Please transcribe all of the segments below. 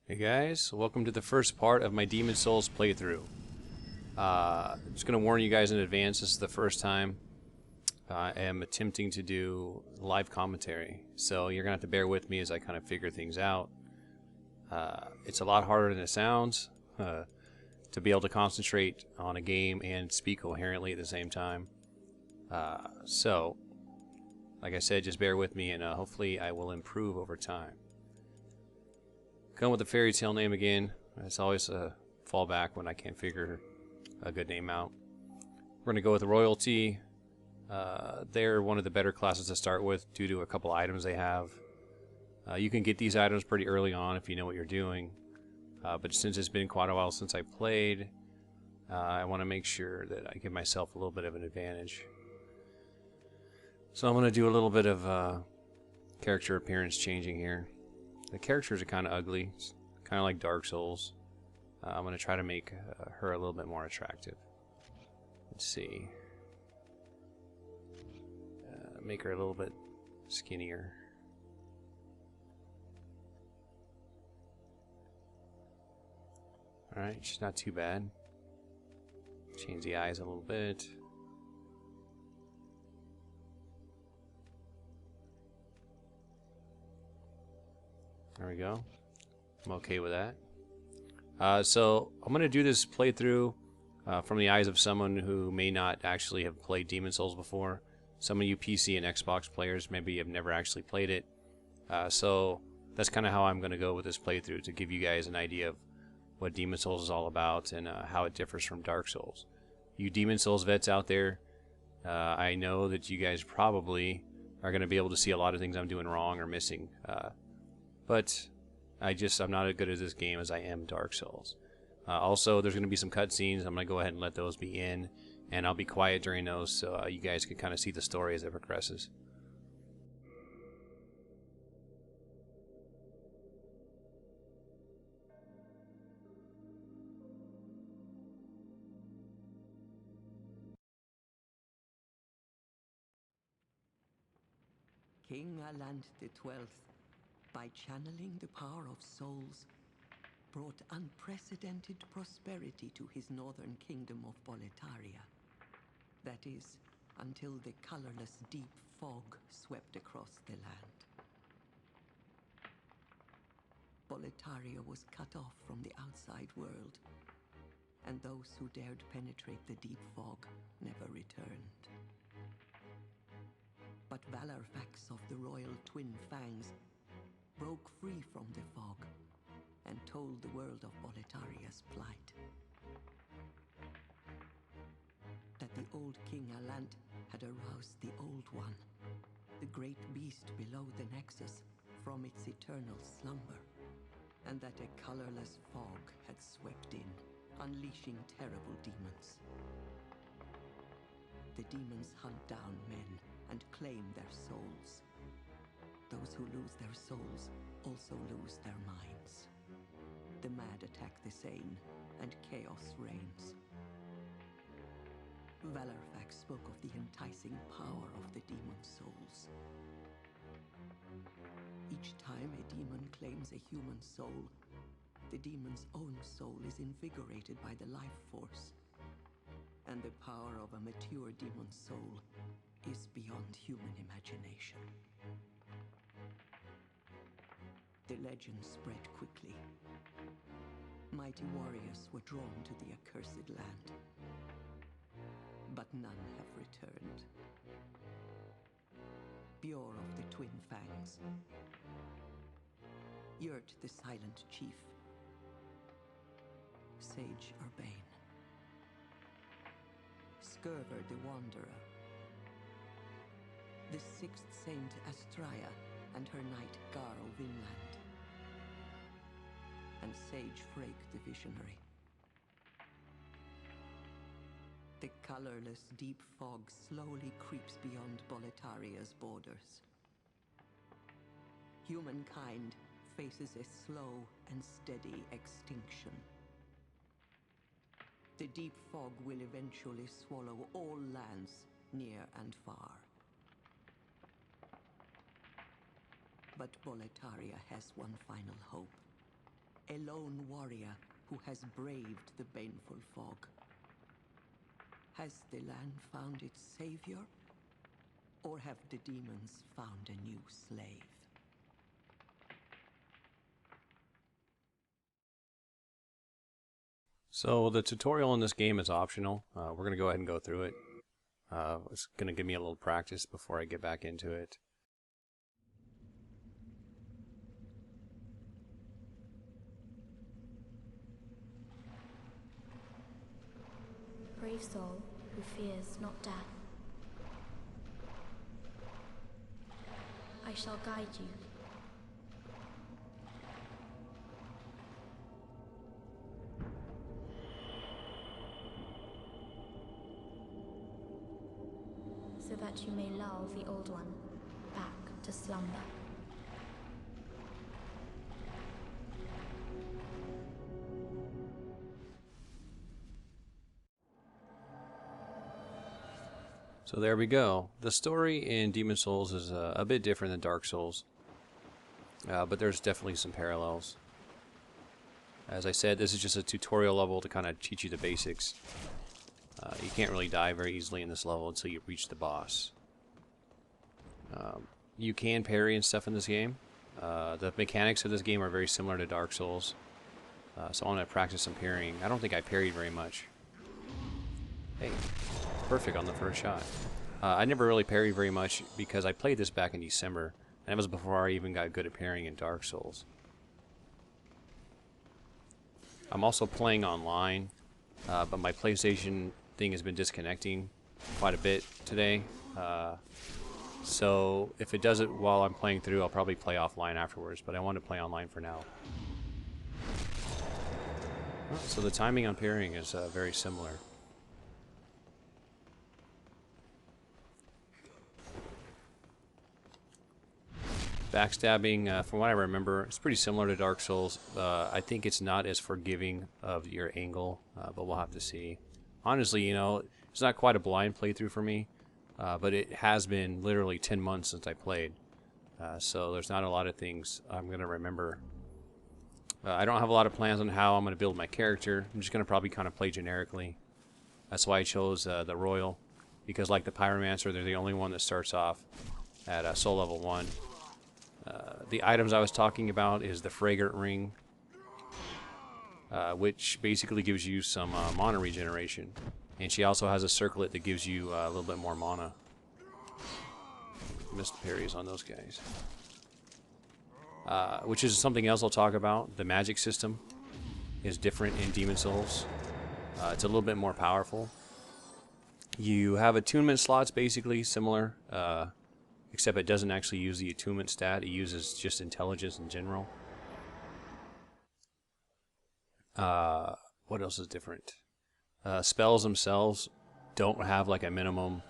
Hey guys, welcome to the first part of my Demon Souls playthrough. Just going to warn you guys in advance, this is the first time I am attempting to do live commentary, so you're going to have to bear with me as I kind of figure things out. It's a lot harder than it sounds to be able to concentrate on a game and speak coherently at the same time. So, like I said, just bear with me and hopefully I will improve over time. Come with the fairy tale name again. It's always a fallback when I can't figure a good name out. We're going to go with royalty. They're one of the better classes to start with due to a couple items they have. You can get these items pretty early on if you know what you're doing. But since it's been quite a while since I played, I want to make sure that I give myself a little bit of an advantage. So I'm going to do a little bit of character appearance changing here. The characters are kind of ugly, it's kind of like Dark Souls. I'm going to try to make her a little bit more attractive. Let's see. Make her a little bit skinnier. Alright, she's not too bad. Change the eyes a little bit. There we go. I'm okay with that. So I'm going to do this playthrough from the eyes of someone who may not actually have played Demon Souls before. Some of you PC and Xbox players maybe have never actually played it. So that's kind of how I'm going to go with this playthrough, to give you guys an idea of what Demon Souls is all about and how it differs from Dark Souls. You Demon Souls vets out there, I know that you guys probably are going to be able to see a lot of things I'm doing wrong or missing. But I'm not as good at this game as I am Dark Souls. Also, there's going to be some cutscenes. I'm going to go ahead and let those be in, and I'll be quiet during those so you guys can kind of see the story as it progresses. King Alant XII, by channeling the power of souls, brought unprecedented prosperity to his northern kingdom of Boletaria. That is, until the colorless deep fog swept across the land. Boletaria was cut off from the outside world, and those who dared penetrate the deep fog never returned. But Phalanx of the royal twin fangs broke free from the fog and told the world of Boletaria's plight. That the old King Alant had aroused the Old One, the great beast below the Nexus, from its eternal slumber, and that a colorless fog had swept in, unleashing terrible demons. The demons hunt down men and claim their souls. Those who lose their souls also lose their minds. The mad attack the sane, and chaos reigns. Phalanx spoke of the enticing power of the demon souls. Each time a demon claims a human soul, the demon's own soul is invigorated by the life force, and the power of a mature demon soul is beyond human imagination. The legend spread quickly. Mighty warriors were drawn to the accursed land, but none have returned. Bjor of the Twin Fangs, Yurt the Silent Chief, Sage Urbane, Skurver the Wanderer, the Sixth Saint Astraea and her knight Garl Vinland, and Sage Frake the Visionary. The colorless deep fog slowly creeps beyond Boletaria's borders. Humankind faces a slow and steady extinction. The deep fog will eventually swallow all lands near and far. But Boletaria has one final hope. a lone warrior who has braved the baneful fog. Has the land found its savior, or have the demons found a new slave? So the tutorial in this game is optional. We're going to go ahead and go through it. It's going to give me a little practice before I get back into it. Brave soul who fears not death. I shall guide you. So that you may lull the old one back to slumber. So there we go. The story in Demon Souls is a bit different than Dark Souls, but there's definitely some parallels. As I said, this is just a tutorial level to kind of teach you the basics. You can't really die very easily in this level until you reach the boss. You can parry and stuff in this game. The mechanics of this game are very similar to Dark Souls, so I want to practice some parrying. I don't think I parried very much. Hey, perfect on the first shot. I never really parried very much because I played this back in December, and that was before I even got good at parrying in Dark Souls. I'm also playing online, but my PlayStation thing has been disconnecting quite a bit today. So if it does it while I'm playing through, I'll probably play offline afterwards, but I want to play online for now. So the timing on parrying is very similar. Backstabbing, from what I remember, it's pretty similar to Dark Souls. I think it's not as forgiving of your angle, but we'll have to see. Honestly, you know, it's not quite a blind playthrough for me, but it has been literally 10 months since I played. So there's not a lot of things I'm going to remember. I don't have a lot of plans on how I'm going to build my character. I'm just going to probably kind of play generically. That's why I chose the Royal, because like the Pyromancer, they're the only one that starts off at soul level 1. The items I was talking about is the Fragrant Ring, which basically gives you some mana regeneration. And she also has a circlet that gives you a little bit more mana. Missed parries on those guys. Which is something else I'll talk about. The magic system is different in Demon Souls. It's a little bit more powerful. You have attunement slots basically similar, except it doesn't actually use the attunement stat. It uses just intelligence in general. What else is different? Spells themselves don't have like a minimum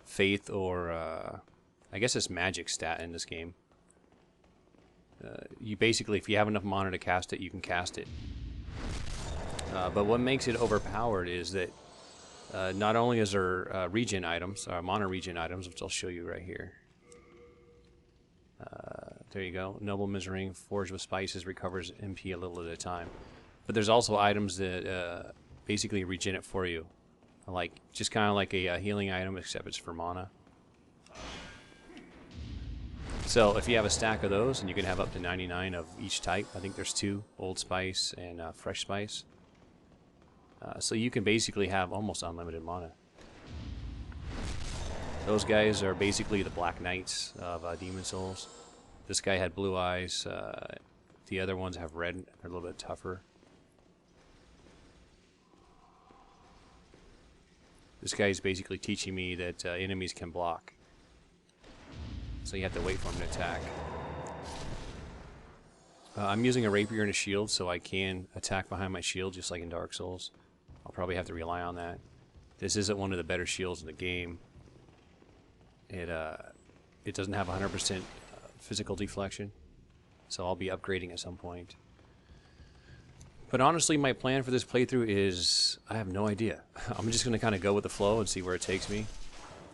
faith or I guess it's magic stat in this game. You basically, if you have enough mana to cast it, you can cast it. But what makes it overpowered is that not only is there regen items, mana regen items, which I'll show you right here. There you go. Nobleman's Ring, forged with spices, recovers MP a little at a time. But there's also items that basically regen it for you. Like, just kind of like a healing item, except it's for mana. So if you have a stack of those, and you can have up to 99 of each type. I think there's 2, Old Spice and Fresh Spice. So you can basically have almost unlimited mana. Those guys are basically the Black Knights of Demon Souls. This guy had blue eyes. The other ones have red. They're a little bit tougher. This guy is basically teaching me that enemies can block. So you have to wait for him to attack. I'm using a rapier and a shield, so I can attack behind my shield, just like in Dark Souls. I'll probably have to rely on that. This isn't one of the better shields in the game. It doesn't have 100% physical deflection, so I'll be upgrading at some point. But honestly, my plan for this playthrough is, I have no idea. I'm just going to kind of go with the flow and see where it takes me.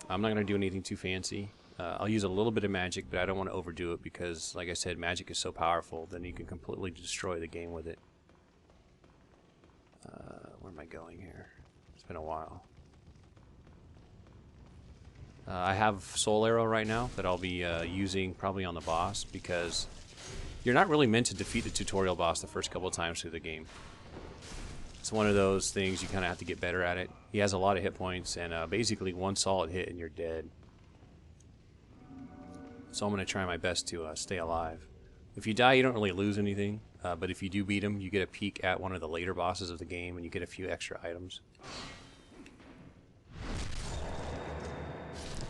I'm not going to do anything too fancy. I'll use a little bit of magic, but I don't want to overdo it because, like I said, magic is so powerful, then you can completely destroy the game with it. Where am I going here? It's been a while. I have Soul Arrow right now that I'll be using probably on the boss, because you're not really meant to defeat the tutorial boss the first couple of times through the game. It's one of those things you kind of have to get better at it. He has a lot of hit points, and basically one solid hit and you're dead. So I'm going to try my best to stay alive. If you die, you don't really lose anything, but if you do beat him, you get a peek at one of the later bosses of the game, and you get a few extra items.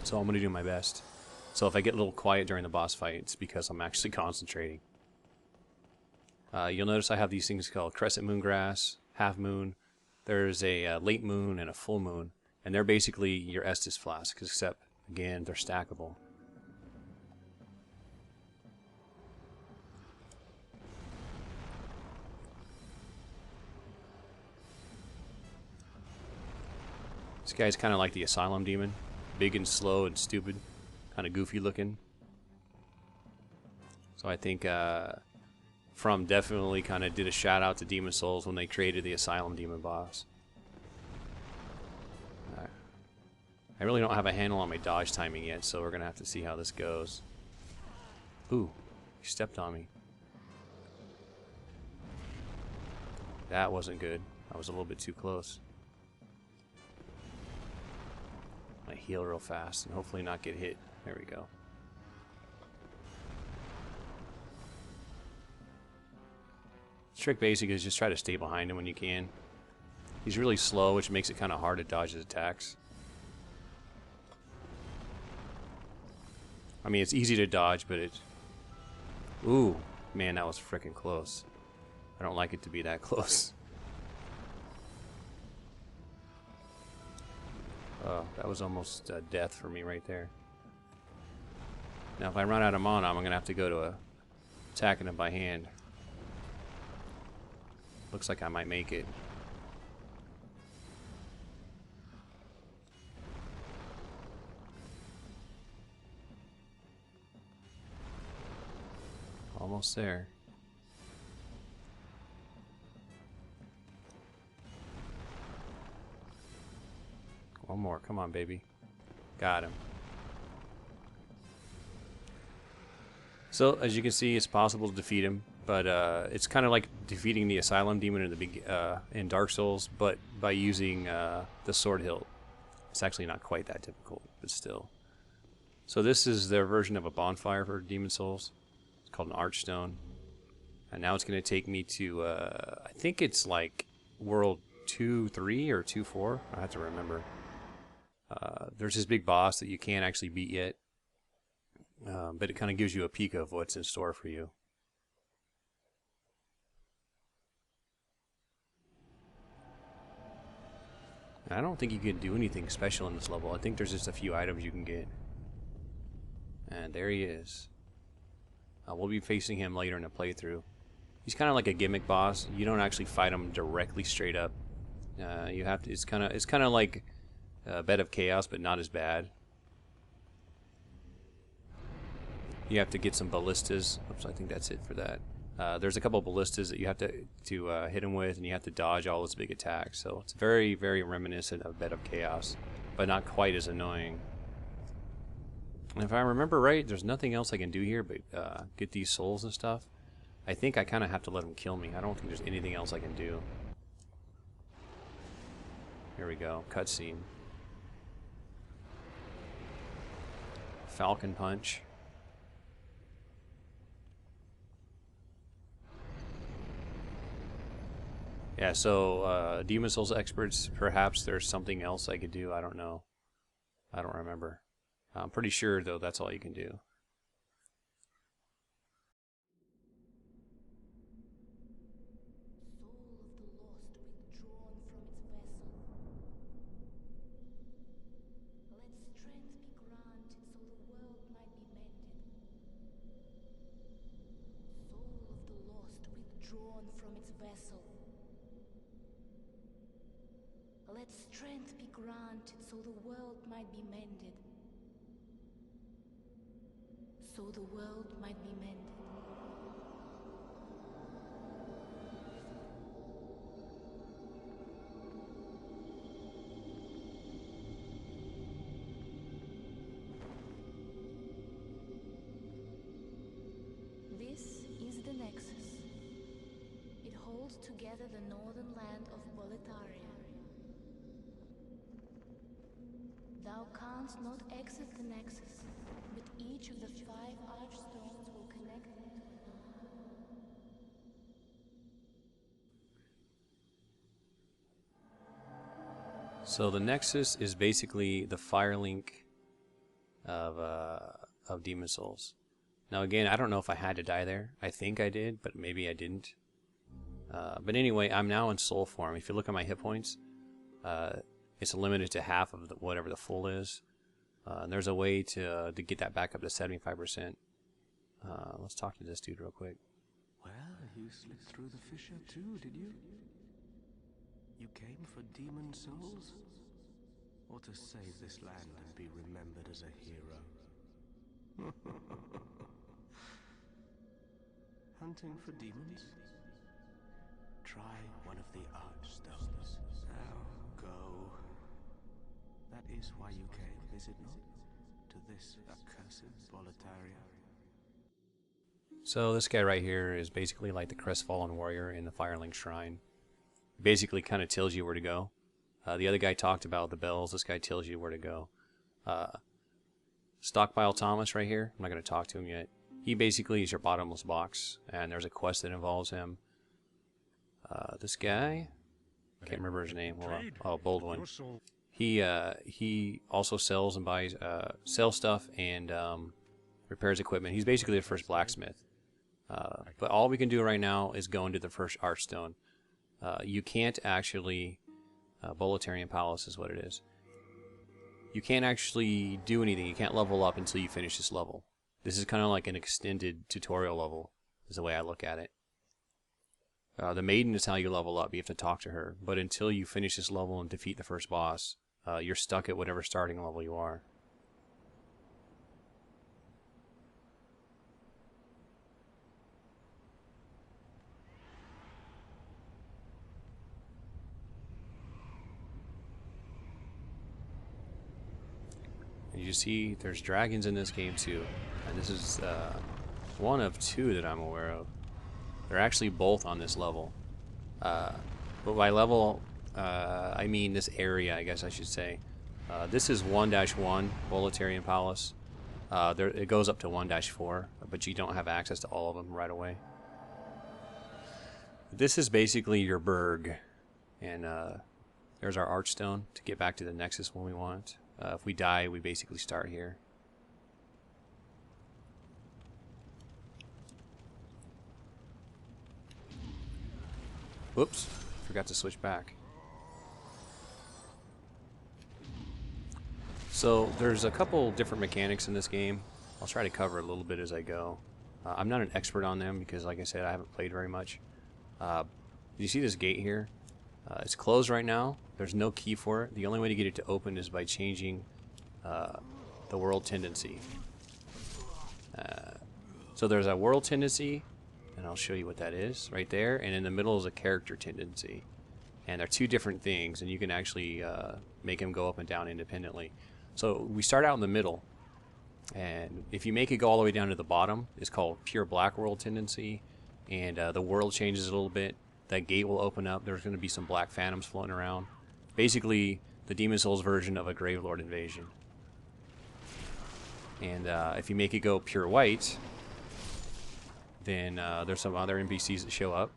So I'm going to do my best. So if I get a little quiet during the boss fight, it's because I'm actually concentrating. You'll notice I have these things called crescent moon grass, half moon. There's a late moon and a full moon, and they're basically your Estus flasks, except, again, they're stackable. This guy's kind of like the Asylum Demon. Big and slow and stupid. Kind of goofy looking. So I think From definitely kind of did a shout out to Demon Souls when they created the Asylum Demon boss. I really don't have a handle on my dodge timing yet, so we're going to have to see how this goes. Ooh, he stepped on me. That wasn't good. I was a little bit too close. I heal real fast and hopefully not get hit. There we go. The trick basically is just try to stay behind him when you can. He's really slow, which makes it kind of hard to dodge his attacks. I mean, it's easy to dodge, but it... Ooh, man, that was freaking close. I don't like it to be that close. Oh, that was almost death for me right there. Now, if I run out of mana, I'm going to have to go to attacking him by hand. Looks like I might make it. Almost there. One more. Come on, baby. Got him. So, as you can see, it's possible to defeat him, but it's kind of like defeating the Asylum Demon in Dark Souls, but by using the sword hilt. It's actually not quite that difficult, but still. So this is their version of a bonfire for Demon Souls. It's called an Archstone. And now it's going to take me to, I think it's like World 2-3 or 2-4. I have to remember. There's this big boss that you can't actually beat yet. But it kind of gives you a peek of what's in store for you. I don't think you can do anything special in this level. I think there's just a few items you can get. And there he is. We'll be facing him later in the playthrough. He's kind of like a gimmick boss. You don't actually fight him directly straight up. You have to. It's kind of like Bed of Chaos, but not as bad. You have to get some ballistas. Oops, I think that's it for that. There's a couple of ballistas that you have to hit him with, and you have to dodge all his big attacks. So it's very, very reminiscent of Bed of Chaos, but not quite as annoying. And if I remember right, there's nothing else I can do here but get these souls and stuff. I think I kind of have to let him kill me. I don't think there's anything else I can do. Here we go. Cutscene. Falcon Punch. Yeah, so Demon Souls experts, perhaps there's something else I could do. I don't know. I don't remember. I'm pretty sure, though, that's all you can do. Let strength be granted so the world might be mended. so the world might be mended. This is the Nexus. It holds together the northern land of Boletaria. Thou canst not exit the Nexus, but each of the 5 archstones will connect to another. So the Nexus is basically the fire link of Demon Souls. Now again, I don't know if I had to die there. I think I did, but maybe I didn't. But anyway, I'm now in soul form. If you look at my hit points, it's limited to half of whatever the full is. And there's a way to get that back up to 75%. Let's talk to this dude real quick. Well, you slipped through the fissure too, did you? You came for demon souls? Or to save this land and be remembered as a hero? Hunting for demons? Try one of the archstones. Now go. That is why you came, is it not? To this accursed Boletaria. So this guy right here is basically like the crestfallen warrior in the Firelink Shrine. Basically kind of tells you where to go. The other guy talked about the bells. This guy tells you where to go. Stockpile Thomas right here. I'm not going to talk to him yet. He basically is your bottomless box, and there's a quest that involves him. This guy, I can't remember his name. Hold on. Oh, Boldwin. He also sells and buys sells stuff and repairs equipment. He's basically the first blacksmith. But all we can do right now is go into the first Archstone. You can't actually Boletarian Palace is what it is. You can't actually do anything. You can't level up until you finish this level. This is kind of like an extended tutorial level, is the way I look at it. The Maiden is how you level up. You have to talk to her. But until you finish this level and defeat the first boss, you're stuck at whatever starting level you are. And you see, there's dragons in this game too. And this is one of 2 that I'm aware of. They're actually both on this level. But by level, I mean this area, I guess I should say. This is 1-1, Boletarian Palace. It goes up to 1-4, but you don't have access to all of them right away. This is basically your burg. And there's our Archstone to get back to the Nexus when we want. If we die, we basically start here. Whoops, forgot to switch back. So there's a couple different mechanics in this game. I'll try to cover a little bit as I go. I'm not an expert on them because, like I said, I haven't played very much. You see this gate here? It's closed right now. There's no key for it. The only way to get it to open is by changing the world tendency. So there's a world tendency, and I'll show you what that is right there. And in the middle is a character tendency. And they're 2 different things, and you can actually make them go up and down independently. So we start out in the middle, and if you make it go all the way down to the bottom, it's called pure black world tendency, and the world changes a little bit. That gate will open up. There's going to be some black phantoms floating around. Basically, the Demon Souls version of a Gravelord invasion. And if you make it go pure white, then there's some other NPCs that show up.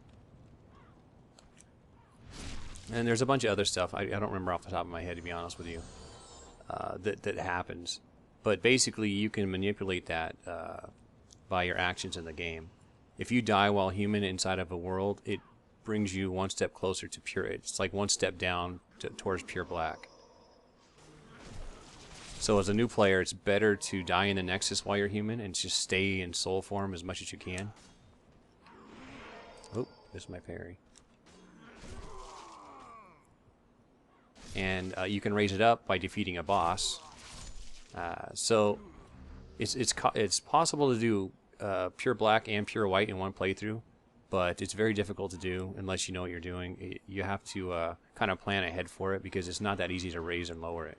And there's a bunch of other stuff. I don't remember off the top of my head, to be honest with you, that happens. But basically, you can manipulate that by your actions in the game. If you die while human inside of a world, it brings you 1 step closer to pure. It's like 1 step down towards pure black. So as a new player, it's better to die in the Nexus while you're human and just stay in soul form as much as you can. Oh, this is my parry. And you can raise it up by defeating a boss. So it's possible to do pure black and pure white in one playthrough, but it's very difficult to do unless you know what you're doing. You have to kind of plan ahead for it because it's not that easy to raise and lower it.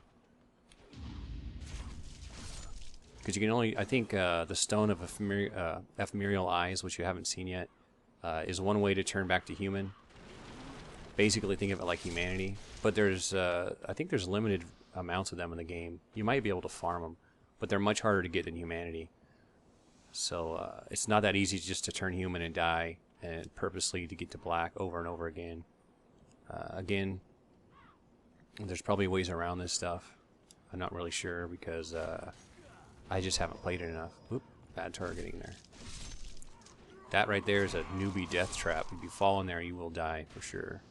Because you can only, I think, the Stone of Ephemeral Eyes, which you haven't seen yet, is one way to turn back to human. Basically, think of it like humanity. But there's, I think there's limited amounts of them in the game. You might be able to farm them, but they're much harder to get than humanity. So it's not that easy just to turn human and die, and purposely to get to black over and over again. Again, there's probably ways around this stuff. I'm not really sure because I just haven't played it enough. Oop, bad targeting there. That right there is a newbie death trap. If you fall in there, you will die for sure.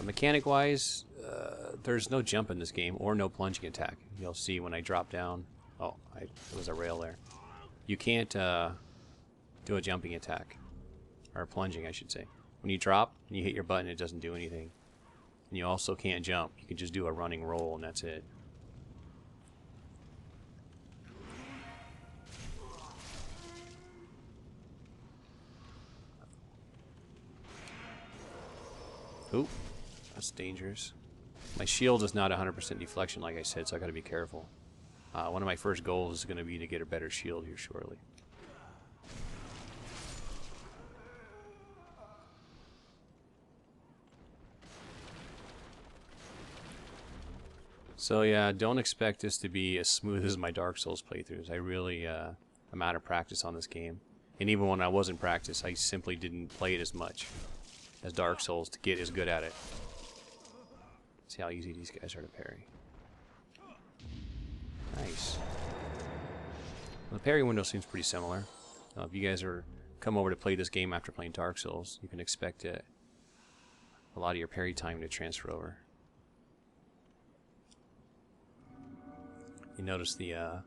Mechanic-wise, there's no jump in this game or no plunging attack. You'll see when I drop down. Oh, there was a rail there. You can't do a jumping attack. Or plunging, I should say. When you drop and you hit your button, it doesn't do anything. And you also can't jump. You can just do a running roll and that's it. Oop, that's dangerous. My shield is not 100% deflection like I said, so I gotta be careful. One of my first goals is going to be to get a better shield here shortly. So yeah, don't expect this to be as smooth as my Dark Souls playthroughs. I really am out of practice on this game. And even when I was in practice, I simply didn't play it as much as Dark Souls to get as good at it. See how easy these guys are to parry. Nice. Well, the parry window seems pretty similar. If you guys come over to play this game after playing Dark Souls, you can expect a lot of your parry time to transfer over. You notice the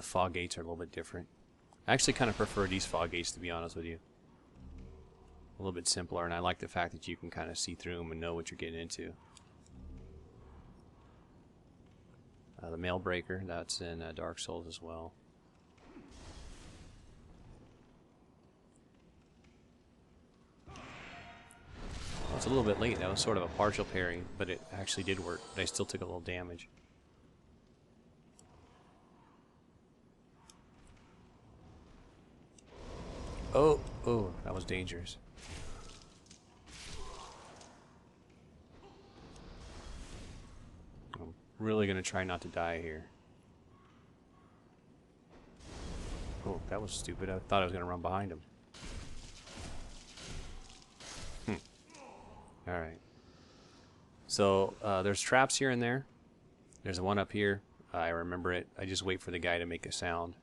fog gates are a little bit different. I actually kind of prefer these fog gates, to be honest with you. A little bit simpler, and I like the fact that you can kind of see through them and know what you're getting into. The Mail Breaker, that's in Dark Souls as well. Well, it's a little bit late. That was sort of a partial parry, but it actually did work. But I still took a little damage. Oh, that was dangerous. I'm really going to try not to die here. Oh, that was stupid. I thought I was going to run behind him. Alright. So, there's traps here and there. There's one up here. I remember it. I just wait for the guy to make a sound.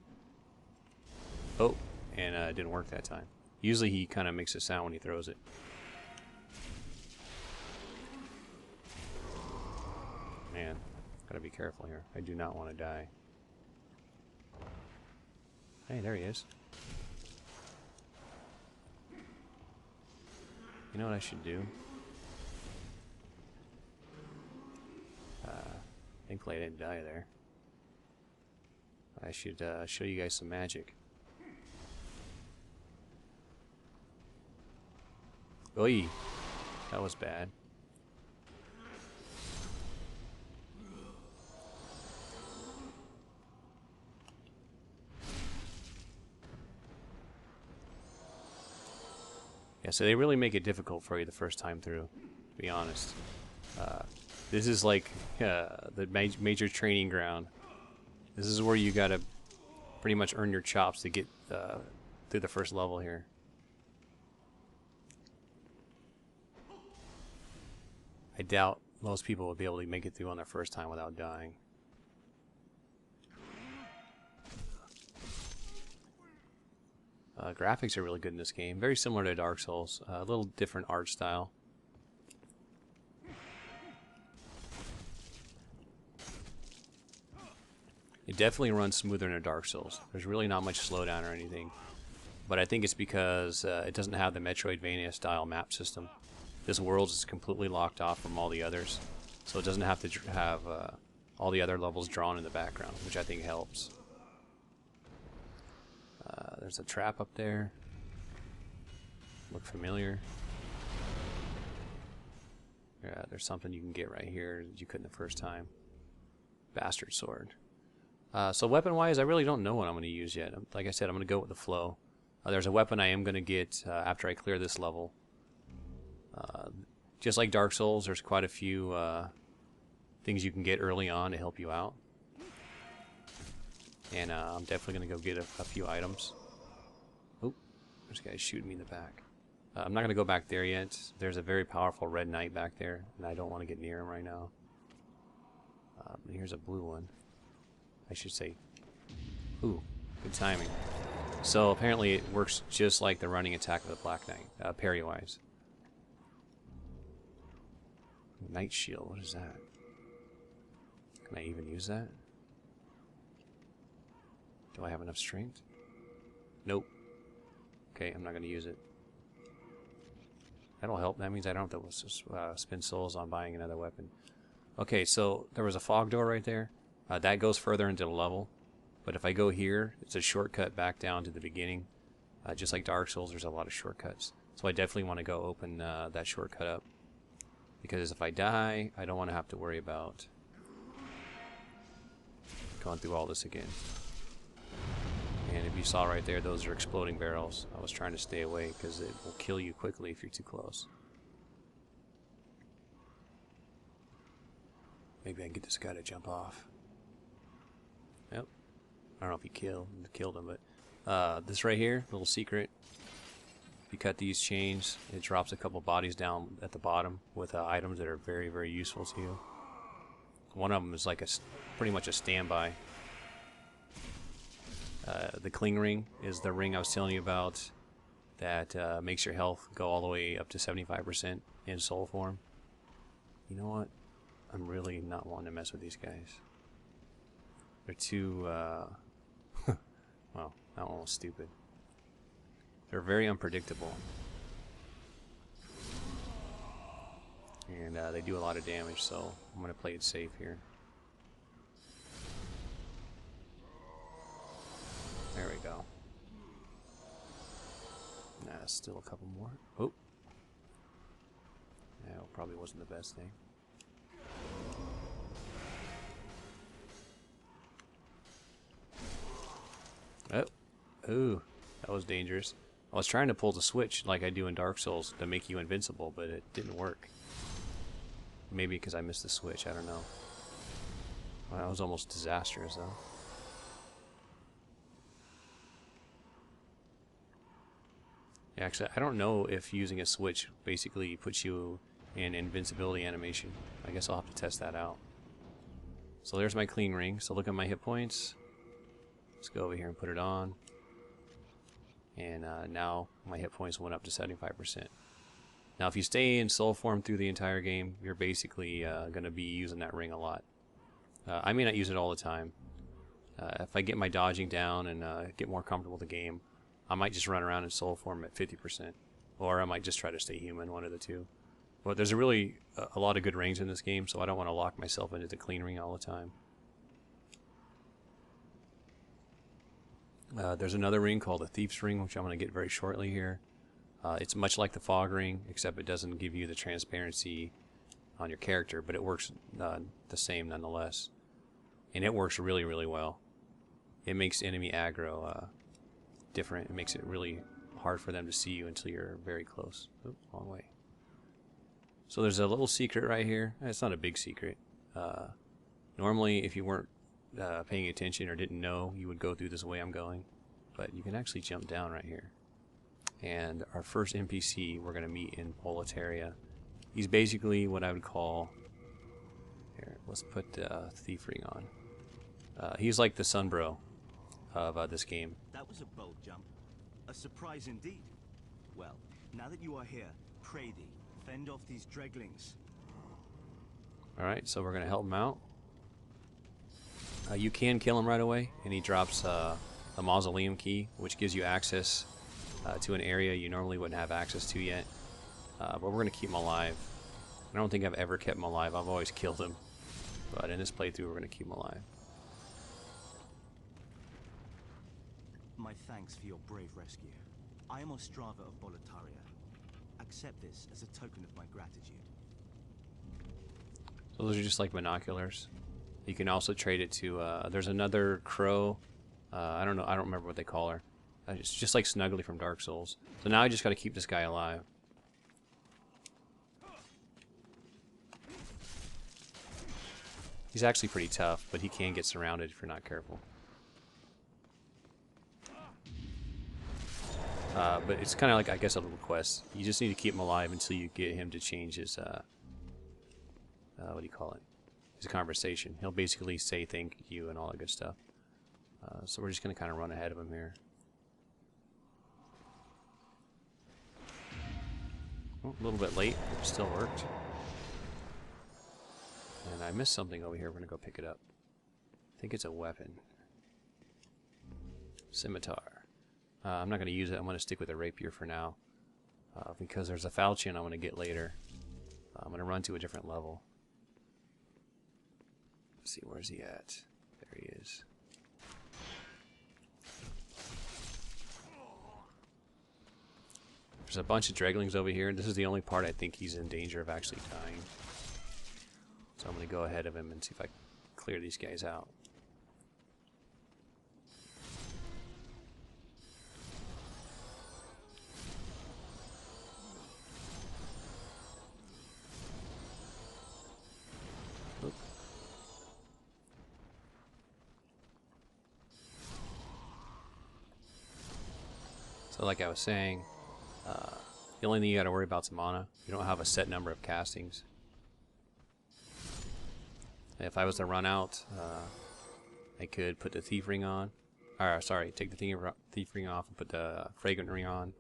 Oh, and it didn't work that time. Usually he kind of makes a sound when he throws it. Man, gotta be careful here. I do not want to die. Hey, there he is. You know what I should do? Thankfully I didn't die there. I should show you guys some magic. Oi! That was bad. Yeah, so they really make it difficult for you the first time through, to be honest. This is like the major training ground. This is where you gotta pretty much earn your chops to get through the first level here. I doubt most people would be able to make it through on their first time without dying. Graphics are really good in this game. Very similar to Dark Souls. A little different art style. It definitely runs smoother than Dark Souls. There's really not much slowdown or anything. But I think it's because it doesn't have the Metroidvania style map system. This world is completely locked off from all the others. so it doesn't have to have all the other levels drawn in the background, which I think helps. There's a trap up there. Look familiar. Yeah, there's something you can get right here that you couldn't the first time. Bastard sword. So weapon-wise, I really don't know what I'm going to use yet. Like I said, I'm going to go with the flow. There's a weapon I am going to get after I clear this level. Just like Dark Souls, there's quite a few things you can get early on to help you out. And I'm definitely going to go get a few items. Oh, this guy's shooting me in the back. I'm not going to go back there yet. There's a very powerful red knight back there, and I don't want to get near him right now. Here's a blue one. I should say. Ooh, good timing. So apparently it works just like the running attack of the Black Knight, parry-wise. Knight shield, what is that? Can I even use that? Do I have enough strength? Nope. Okay, I'm not going to use it. That'll help. That means I don't have to spend souls on buying another weapon. Okay, so there was a fog door right there. That goes further into the level. But if I go here, it's a shortcut back down to the beginning. Just like Dark Souls, there's a lot of shortcuts. So I definitely want to go open that shortcut up. Because if I die, I don't want to have to worry about going through all this again. And if you saw right there, those are exploding barrels. I was trying to stay away because it will kill you quickly if you're too close. Maybe I can get this guy to jump off. Yep. I don't know if he killed him, but this right here, little secret. If you cut these chains, it drops a couple bodies down at the bottom with items that are very, very useful to you. One of them is like pretty much a standby. The cling ring is the ring I was telling you about that makes your health go all the way up to 75% in soul form. You know what? I'm really not wanting to mess with these guys. They're too, well, that one was stupid. They're very unpredictable. And they do a lot of damage, so I'm going to play it safe here. There we go. Nah, still a couple more. Oh. Yeah, it probably wasn't the best thing. Oh. Ooh, that was dangerous. I was trying to pull the switch like I do in Dark Souls to make you invincible, but it didn't work. Maybe because I missed the switch, I don't know. Well, that was almost disastrous, though. Actually, I don't know if using a switch basically puts you in invincibility animation. I guess I'll have to test that out. So there's my clean ring. So look at my hit points. Let's go over here and put it on. And now my hit points went up to 75%. Now if you stay in soul form through the entire game, you're basically going to be using that ring a lot. I may not use it all the time. If I get my dodging down and get more comfortable with the game, I might just run around in soul form at 50%. Or I might just try to stay human, one of the two. But there's really a lot of good rings in this game, so I don't want to lock myself into the clean ring all the time. There's another ring called the Thief's Ring, which I'm going to get very shortly here. It's much like the Fog Ring, except it doesn't give you the transparency on your character, but it works the same nonetheless. And it works really, really well. It makes enemy aggro different. It makes it really hard for them to see you until you're very close. Oops, wrong way. So there's a little secret right here. It's not a big secret. Normally, if you weren't paying attention or didn't know, you would go through this way I'm going. But you can actually jump down right here. And our first NPC we're going to meet in Boletarian. He's basically what I would call... Here, let's put the Thief Ring on. He's like the Sunbro of this game. That was a bold jump. A surprise indeed. Well, now that you are here, pray thee, fend off these dreglings. Alright, so we're going to help him out. You can kill him right away, and he drops a mausoleum key, which gives you access to an area you normally wouldn't have access to yet. But we're going to keep him alive I don't think I've ever kept him alive. I've always killed him. But in this playthrough, we're going to keep him alive. My thanks for your brave rescue. I am Ostrava of Boletaria. Accept this as a token of my gratitude. So those are just like binoculars. You can also trade it to, there's another crow. I don't know, I don't remember what they call her. It's just like Snuggly from Dark Souls. So now I just got to keep this guy alive. He's actually pretty tough, but he can get surrounded if you're not careful. But it's kind of like, I guess, a little quest. You just need to keep him alive until you get him to change his, what do you call it? His conversation. He'll basically say thank you and all that good stuff. So we're just going to kind of run ahead of him here. Oh, a little bit late, but it still worked. And I missed something over here. We're going to go pick it up. I think it's a weapon. Scimitar. I'm not going to use it. I'm going to stick with a rapier for now. Because there's a falchion I want to get later. I'm going to run to a different level. Let's see, where's he at? There he is. There's a bunch of dreglings over here, and this is the only part I think he's in danger of actually dying. So I'm going to go ahead of him and see if I can clear these guys out. Oop. So like I was saying, the only thing you got to worry about is mana. You don't have a set number of castings. If I was to run out, I could put the thief ring on. Or sorry, take the thief ring off and put the fragrant ring on.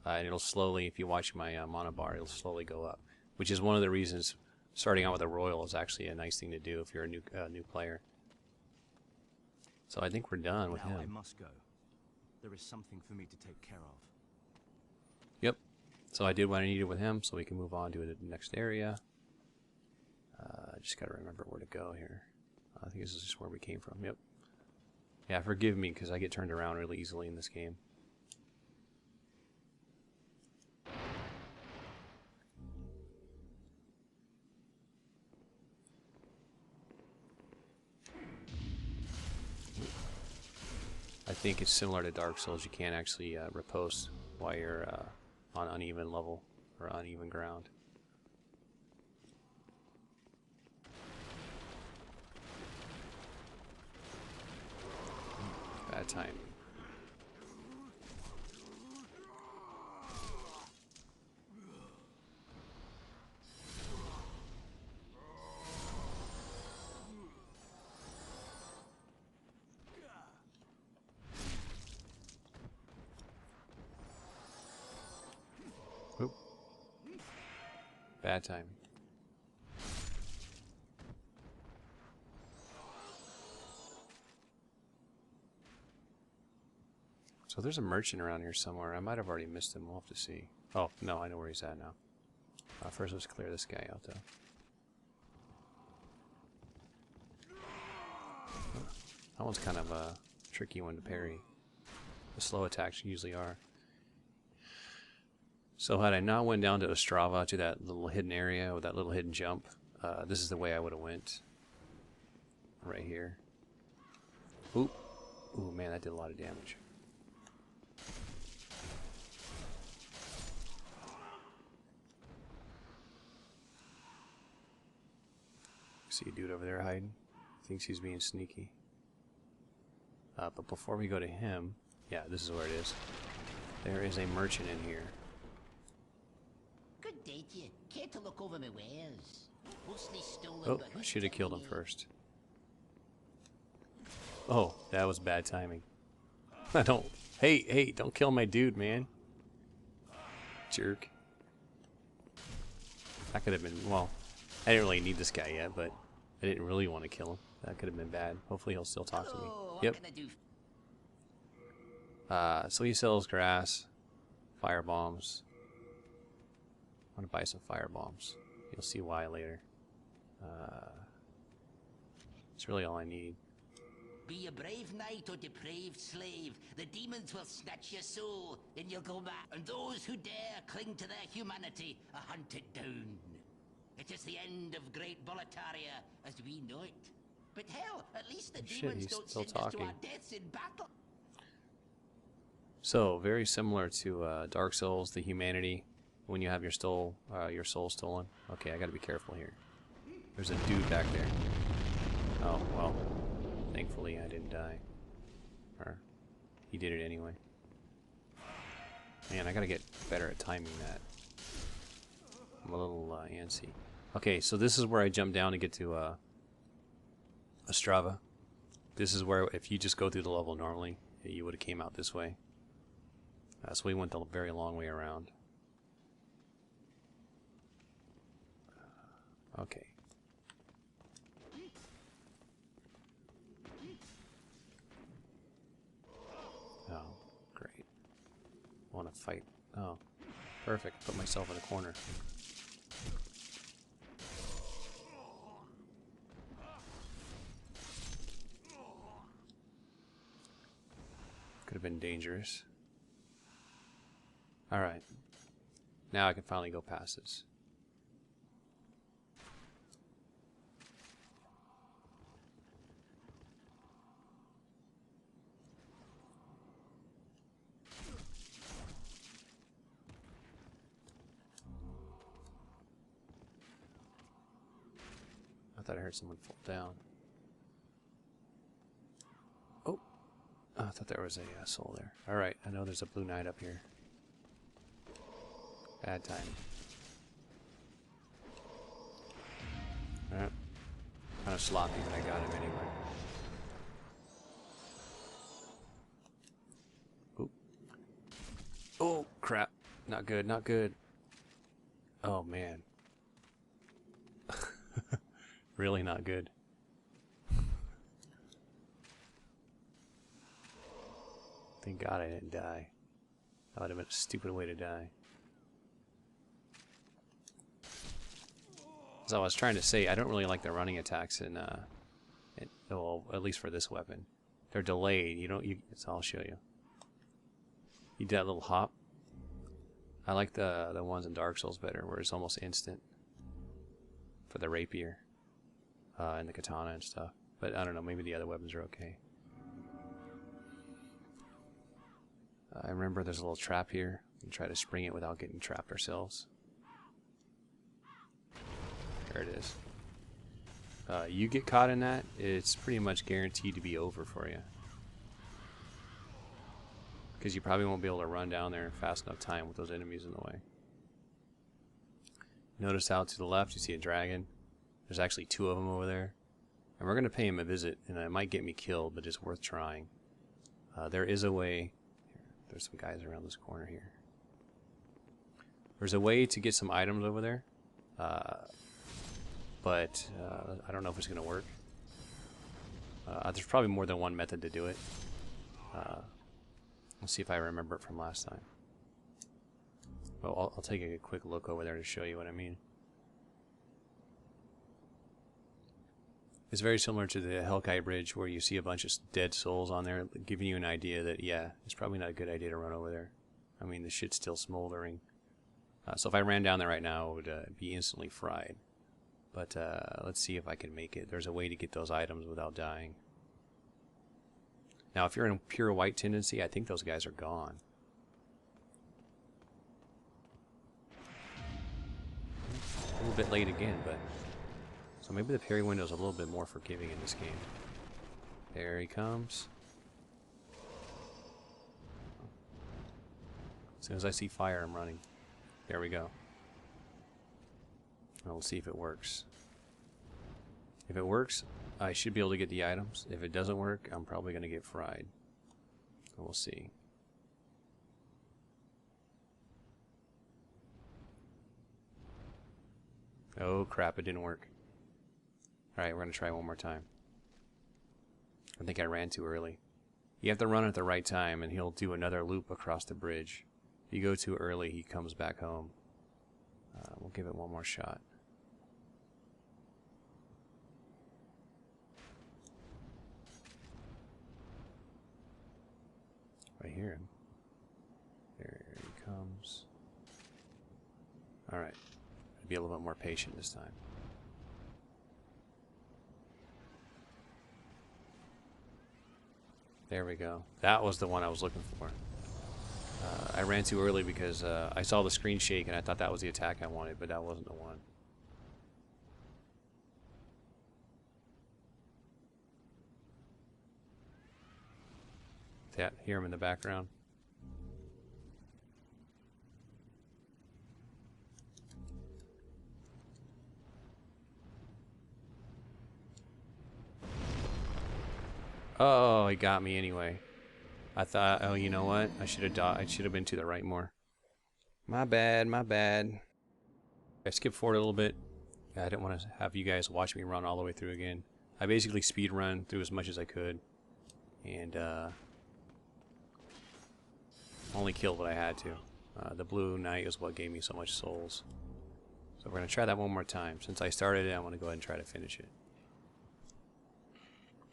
And it'll slowly, if you watch my mana bar, it'll slowly go up. Which is one of the reasons starting out with a royal is actually a nice thing to do if you're a new player. So I think we're done with him. Now I must go. There is something for me to take care of. Yep. So I did what I needed with him, so we can move on to the next area. I just gotta remember where to go here. I think this is just where we came from. Yep. Yeah, forgive me because I get turned around really easily in this game. I think it's similar to Dark Souls. You can't actually riposte while you're on uneven level or uneven ground. Bad time. Oop. Bad time. So there's a merchant around here somewhere. I might have already missed him. We'll have to see. Oh, no, I know where he's at now. First, let's clear this guy out, though. That one's kind of a tricky one to parry. The slow attacks usually are. So had I not went down to Ostrava, to that little hidden area with that little hidden jump, this is the way I would have went. Right here. Oop. Ooh, man, that did a lot of damage. See a dude over there hiding. Thinks he's being sneaky. But before we go to him, yeah, this is where it is. There is a merchant in here. Good day to you. Care to look over my wares? Mostly stolen. Oh, I should have killed him first. Oh, that was bad timing. I don't. Hey, don't kill my dude, man. Jerk. That could have been. Well, I didn't really need this guy yet, but I didn't really want to kill him. That could have been bad. Hopefully he'll still talk to me. Yep. So he sells grass, fire bombs. I want to buy some fire bombs. You'll see why later. It's really all I need. Be a brave knight or depraved slave, the demons will snatch your soul, and you'll go back. And those who dare cling to their humanity are hunted down. It is the end of great Boletaria as we know it. But hell, at least the demons he's don't still send us to our talking. deaths in battle. So, very similar to Dark Souls, the humanity, when you have your soul stolen. Okay, I gotta be careful here. There's a dude back there. Oh, well. Thankfully, I didn't die. Or, he did it anyway. Man, I gotta get better at timing that. I'm a little antsy. Okay, so this is where I jump down to get to Ostrava. This is where, if you just go through the level normally, you would have came out this way. So we went the very long way around. Okay. Oh, great. I want to fight. Oh, perfect. Put myself in a corner. Could have been dangerous. Alright. Now I can finally go past this. I thought I heard someone fall down. Oh! I thought there was a soul there. Alright, I know there's a blue knight up here. Bad timing. Alright. Kind of sloppy, but I got him anyway. Oop. Oh, crap. Not good, not good. Oh, man. Really not good. Thank God I didn't die. That would have been a stupid way to die. As I was trying to say, I don't really like the running attacks in, well, at least for this weapon. They're delayed. So I'll show you. You did that little hop. I like the ones in Dark Souls better, where it's almost instant. For the rapier. And the katana and stuff. But I don't know, maybe the other weapons are okay. I remember there's a little trap here. We can try to spring it without getting trapped ourselves. There it is. You get caught in that, it's pretty much guaranteed to be over for you. Because you probably won't be able to run down there in fast enough time with those enemies in the way. Notice out to the left you see a dragon. There's actually 2 of them over there. And we're going to pay him a visit, and it might get me killed, but it's worth trying. There is a way... There's some guys around this corner here. There's a way to get some items over there. But I don't know if it's going to work. There's probably more than one method to do it. Let's see if I remember it from last time. Well, I'll take a quick look over there to show you what I mean. It's very similar to the Hellkite Bridge, where you see a bunch of dead souls on there, giving you an idea that, yeah, it's probably not a good idea to run over there. I mean, the shit's still smoldering. So if I ran down there right now, it would be instantly fried. But let's see if I can make it. There's a way to get those items without dying. Now, if you're in pure white tendency, I think those guys are gone. A little bit late again, but... So maybe the parry window is a little bit more forgiving in this game. There he comes. As soon as I see fire, I'm running. There we go. Now we'll see if it works. If it works, I should be able to get the items. If it doesn't work, I'm probably going to get fried. We'll see. Oh crap, it didn't work. Alright, we're going to try one more time. I think I ran too early. You have to run at the right time, and he'll do another loop across the bridge. If you go too early, he comes back home. We'll give it one more shot. I hear him. There he comes. Alright. Be a little bit more patient this time. There we go. That was the one I was looking for. I ran too early because I saw the screen shake and I thought that was the attack I wanted, but that wasn't the one. Yeah, hear him in the background. Oh, he got me anyway. I thought, oh, you know what? I should have died. I should have been to the right more. My bad, my bad. I skipped forward a little bit. I didn't want to have you guys watch me run all the way through again. I basically speed run through as much as I could. And, only killed what I had to. The Blue Knight is what gave me so much souls. So we're going to try that one more time. Since I started it, I want to go ahead and try to finish it.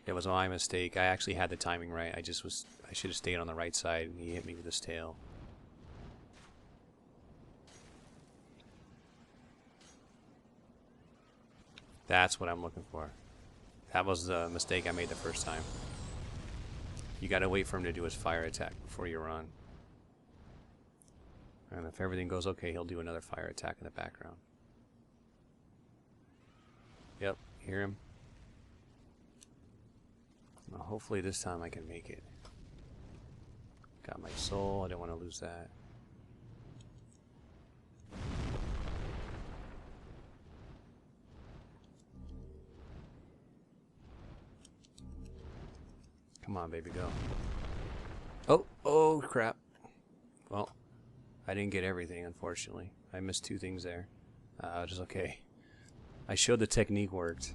It was my mistake. I actually had the timing right. I should have stayed on the right side, and he hit me with his tail. That's what I'm looking for. That was the mistake I made the first time. You gotta wait for him to do his fire attack before you run. And if everything goes okay, he'll do another fire attack in the background. Yep, hear him. Well, hopefully this time I can make it. Got my soul, I don't want to lose that. Come on, baby, go. Oh, crap. Well, I didn't get everything, unfortunately. I missed two things there. Which is okay. I showed the technique worked.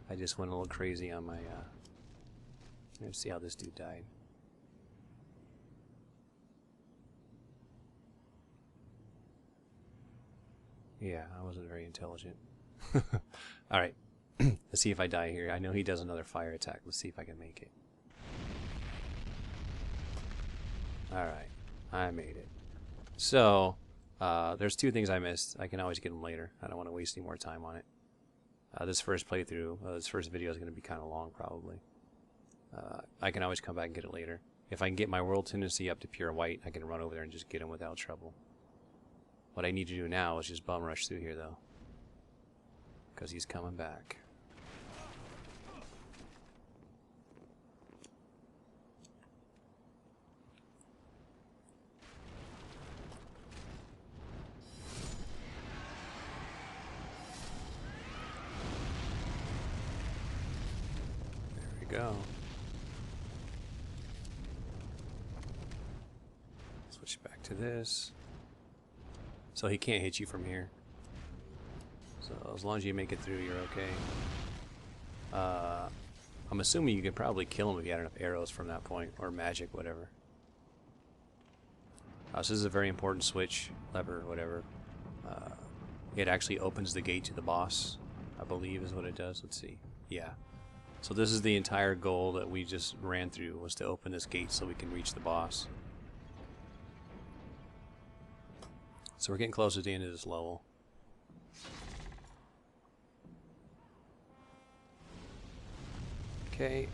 I just went a little crazy on my, let's see how this dude died. Yeah, I wasn't very intelligent. Alright. Let's see if I die here. I know he does another fire attack. Let's see if I can make it. Alright. I made it. So, there's two things I missed. I can always get them later. I don't want to waste any more time on it. This first playthrough, this first video is going to be kind of long probably. I can always come back and get it later. If I can get my world tendency up to pure white, I can run over there and just get him without trouble. What I need to do now is just bum rush through here though. Because he's coming back. There we go. Switch back to this. So he can't hit you from here. So as long as you make it through, you're okay. I'm assuming you could probably kill him if you had enough arrows from that point, or magic, whatever. So this is a very important switch, lever, whatever. It actually opens the gate to the boss, I believe is what it does. Let's see. Yeah. So this is the entire goal that we just ran through, was to open this gate so we can reach the boss. So we're getting close to the end of this level. Okay.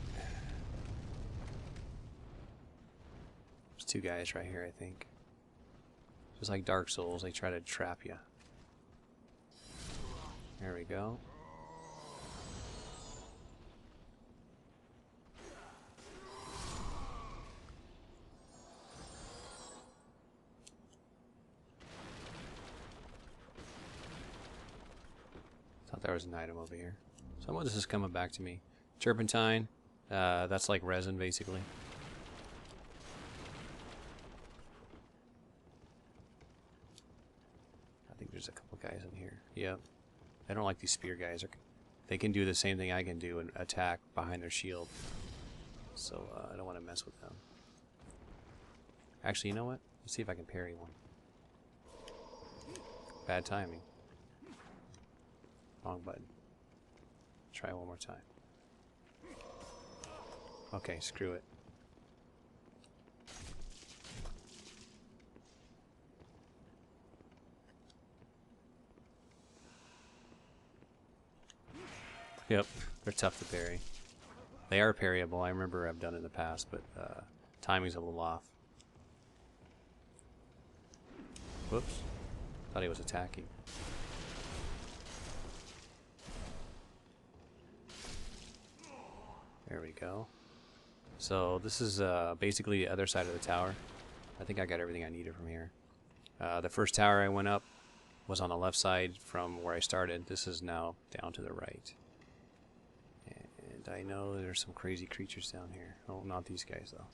There's two guys right here, I think. Just like Dark Souls, they try to trap you. There we go. Thought there was an item over here. Some of this is coming back to me. Turpentine, that's like resin basically. I think there's a couple guys in here. Yep. I don't like these spear guys. They can do the same thing I can do and attack behind their shield. So I don't want to mess with them. Actually, you know what? Let's see if I can parry one. Bad timing. Wrong button. Try one more time. Okay, screw it. Yep, they're tough to parry. They are parryable. I remember I've done it in the past, but timing's a little off. Whoops. Thought he was attacking. There we go. So this is basically the other side of the tower. I think I got everything I needed from here. The first tower I went up was on the left side from where I started. This is now down to the right. And I know there's some crazy creatures down here. Oh, not these guys though.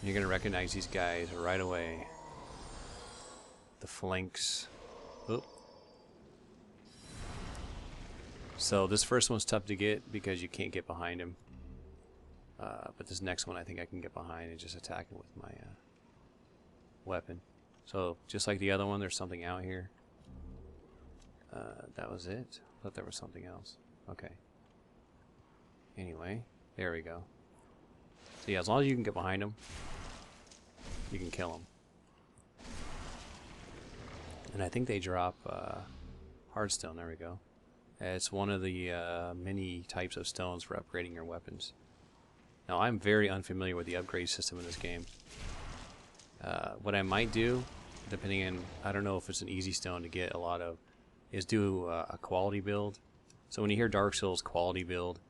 You're going to recognize these guys right away. The Phalanx. Oop. So this first one's tough to get because you can't get behind him. But this next one I think I can get behind and just attack him with my weapon. So just like the other one, there's something out here. That was it. I thought there was something else. Okay. Anyway, there we go. So yeah, as long as you can get behind him, you can kill him. And I think they drop hardstone. There we go. It's one of the many types of stones for upgrading your weapons. Now, I'm very unfamiliar with the upgrade system in this game. What I might do, depending on, I don't know if it's an easy stone to get a lot of, is do a quality build. So when you hear Dark Souls quality build,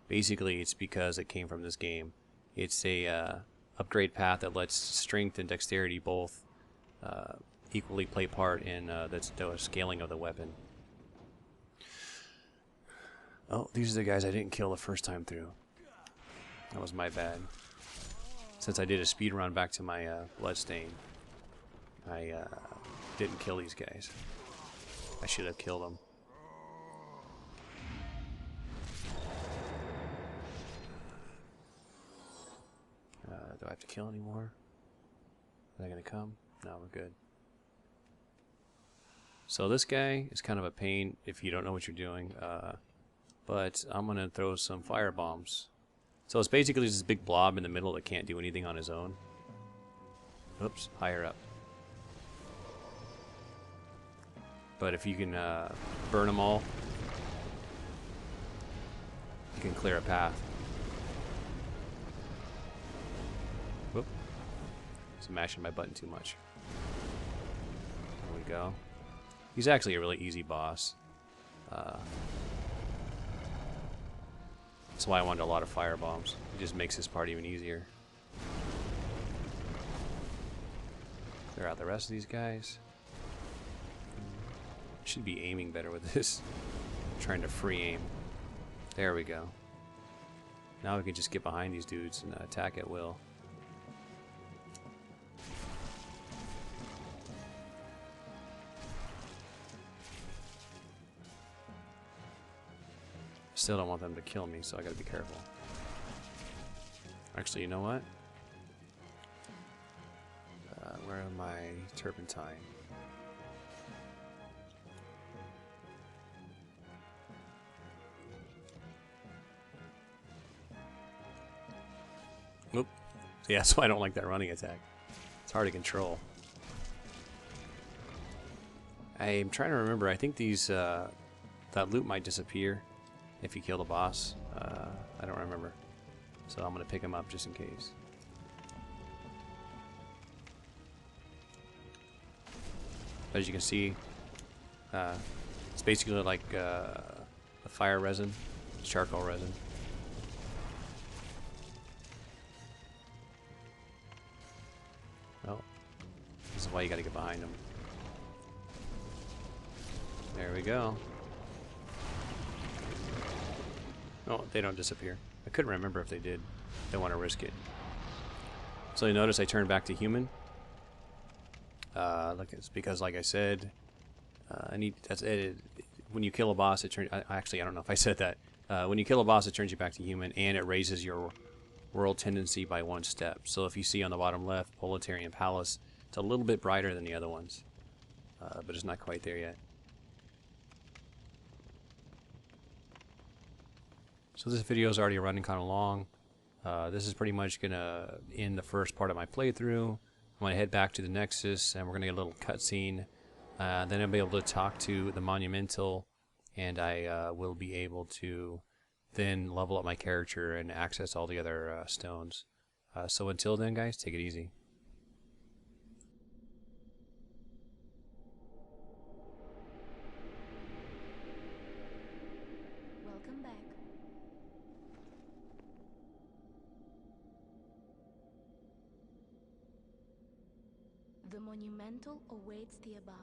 basically it's because it came from this game. It's a upgrade path that lets strength and dexterity both equally play part in the scaling of the weapon. Oh, these are the guys I didn't kill the first time through. That was my bad. Since I did a speed run back to my bloodstain, I didn't kill these guys. I should have killed them. Do I have to kill any more? Are they gonna come? No, we're good. So this guy is kind of a pain if you don't know what you're doing. But I'm gonna throw some fire bombs. So it's basically this big blob in the middle that can't do anything on his own. Oops, higher up. But if you can burn them all, you can clear a path. Whoop. Just mashing my button too much. There we go. He's actually a really easy boss. That's why I wanted a lot of fire bombs. It just makes this part even easier. Clear out the rest of these guys. Should be aiming better with this. I'm trying to free aim. There we go. Now we can just get behind these dudes and attack at will. Still don't want them to kill me, so I gotta be careful. Actually, you know what? Where am I? Turpentine. Oop. Yeah, that's why I don't like that running attack. It's hard to control. I'm trying to remember. I think these that loot might disappear if you kill the boss. I don't remember. So I'm going to pick him up just in case. But as you can see, it's basically like a fire resin, charcoal resin. Oh, this is why you got to get behind him. There we go. Oh, they don't disappear. I couldn't remember if they did. Don't want to risk it. So you notice I turned back to human. Look, it's because, like I said, that's it. When you kill a boss, it turns. Actually, I don't know if I said that. When you kill a boss, it turns you back to human, and it raises your world tendency by 1 step. So if you see on the bottom left, Boletarian Palace, it's a little bit brighter than the other ones, but it's not quite there yet. So this video is already running kind of long. This is pretty much going to end the first part of my playthrough. I'm going to head back to the Nexus, and we're going to get a little cutscene. Then I'll be able to talk to the Monumental and I will be able to then level up my character and access all the other stones. So until then, guys, take it easy. Welcome back. The monumental awaits the above.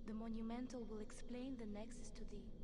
The monumental will explain the Nexus to thee.